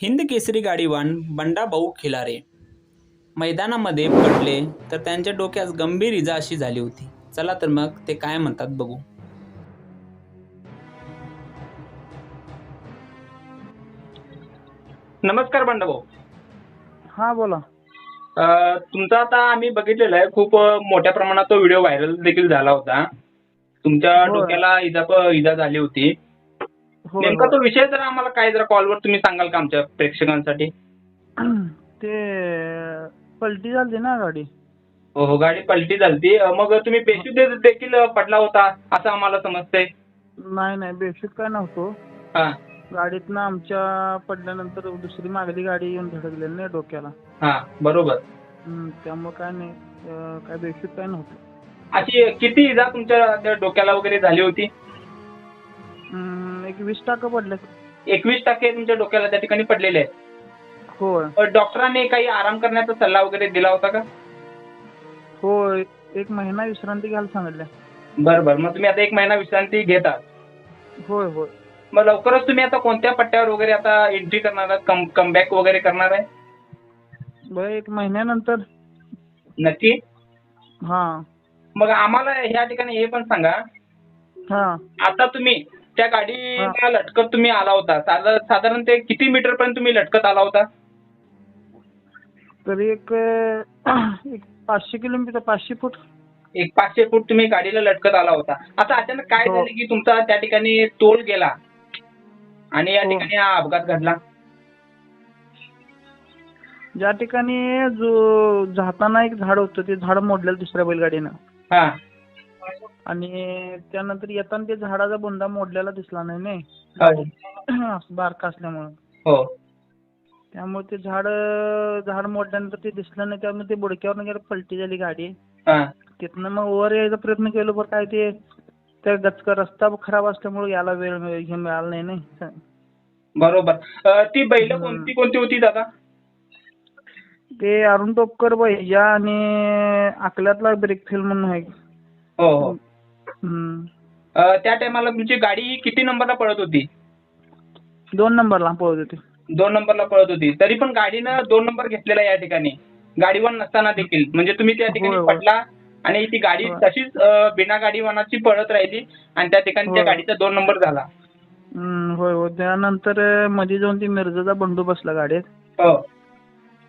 हिंद केसरी गाडीवान बंडाभाऊ खिलारे मैदानामध्ये पडले तर त्यांच्या डोक्यास गंभीर इजा अशी झाली होती. चला तर मग ते काय म्हणतात बघू. नमस्कार बंडाभाऊ. हा बोला. तुमचा आता आम्ही बघितलेला आहे, खूप मोठ्या प्रमाणात तो व्हिडिओ व्हायरल देखील झाला होता. तुमच्या होय. डोक्याला इजा झाली होती. होय, नेमका होय. तो विषय जरा आम्हाला काय जरा कॉलवर तुम्ही सांगाल का आमच्या प्रेक्षकांसाठी? ते पलटी झाली ना गाडी. हो, गाडी पलटी झालती. मग तुम्ही बेशुद्ध देखील पडला होता असं आम्हाला समजतंय. नाही बेशुद्ध काय नव्हतो. हा गाडीतनं आमच्या पडल्यानंतर दुसरी मागली गाडी येऊन धडकलेली नाही डोक्याला. हा बरोबर. त्यामुळे काय नाही, काय बेशुद्ध काय नव्हतं. अशी किती इजा तुमच्या त्या डोक्याला वगैरे झाली होती? एक 20% पडले. 21% तुमच्या डोक्याला त्या ठिकाणी पडलेले आहेत. होय डॉक्टरांनी काही आराम करण्याचा सल्ला वगैरे दिला होता का? होय, 1 महिना विश्रांती घ्यायला सांगितलं. बरं. मग तुम्ही आता 1 महिना विश्रांती घेता. होय. मग लवकरच तुम्ही आता कोणत्या पट्ट्यावर वगैरे आता एंट्री करणार आहात, कमबॅक वगैरे करणार आहे? बरं, 1 महिन्यानंतर. नक्की. हा मग आम्हाला ह्या ठिकाणी हे पण सांगा, हा आता तुम्ही त्या गाडीला लटकत तुम्ही आला होता, साधारण ते किती मीटर पर्यंत तुम्ही लटकत आला होता? तरी एक 500 किलोमीटर, 500 फूट. एक 500 फूट तुम्ही गाडीला लटकत आला होता. आता अचानक काय हो. झालं की तुमचा त्या ठिकाणी तोल गेला आणि या हो. ठिकाणी हा अपघात घडला? ज्या ठिकाणी जो जाताना एक झाड होतं, ते झाड मोडलेलं दुसऱ्या बैलगाडीनं. हा आणि त्यानंतर येताना ते झाडाचा बुंदा मोडलेला दिसला नाही हो. असं बारका असल्यामुळं. हो. त्यामुळे ते झाड मोडल्यानंतर ते दिसलं नाही, त्यामुळे ते बुडक्यावरनं गेलं, पलटी झाली गाडी. हा तिथनं मग वर यायचा प्रयत्न केलो, पण काय ते त्या गचका रस्ता खराब असल्यामुळे याला वेळ हे मिळाला नाही. बरोबर. ती बैल कोणती होती दादा? ते अरुण टोपकर बैजा आणि अकल्यातला ब्रेक फेल म्हणून आहे. हो. हम्म. त्या टायमाला तुमची गाडी किती नंबरला पळत होती? 2 नंबरला पळत होती. 2 नंबरला पळत होती. तरी पण गाडीनं 2 नंबर घेतलेला या ठिकाणी, गाडीवान नसताना देखील. म्हणजे तुम्ही त्या ठिकाणी होय. पडला आणि ती गाडी होय. तशीच बिना गाडीवानाची पळत राहिली आणि त्या ठिकाणी त्या गाडीचा 2 नंबर झाला. होय. त्यानंतर मध्ये जाऊन ती मिरजेचा बंडू बसला गाडीत. हो.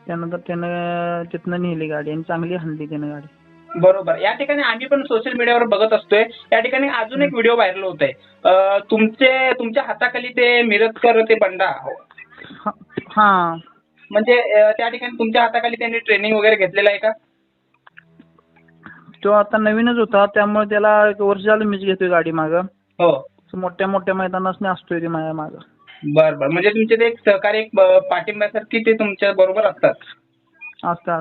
त्यानंतर त्यानं तिथनं नेली गाडी आणि चांगली हाणली त्यानं गाडी. बरोबर. या ठिकाणी आम्ही पण सोशल मीडियावर बघत असतोय. या ठिकाणी अजून एक व्हिडिओ व्हायरल होत आहे. तुमच्या हाताखाली ते मिरजकर ते बंडा, हा. म्हणजे त्या ठिकाणी तुमच्या हाताखाली त्यांनी ट्रेनिंग वगैरे घेतलेलं आहे का? तो आता नवीनच होता, त्यामुळे त्याला 1 वर्ष झालं मीच घेतोय गाडी मागं. हो. मोठ्या मैदानात असतोय ते माझ्या मागं. बरं. म्हणजे तुमचे ते एक सहकारी, एक पाठिंब्यासारखी ते तुमच्या बरोबर असतात. असतं.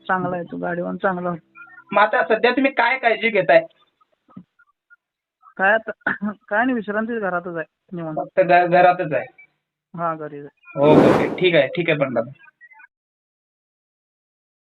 चांगला आहे तो गाडीवान, चांगला होता. मग आता सध्या तुम्ही काय काळजी घेताय? काय नाही, विश्रांती घरातच आहे निवांत. फक्त घरातच आहे. हा, घरीच आहे. ओके. ठीक आहे पण दादा.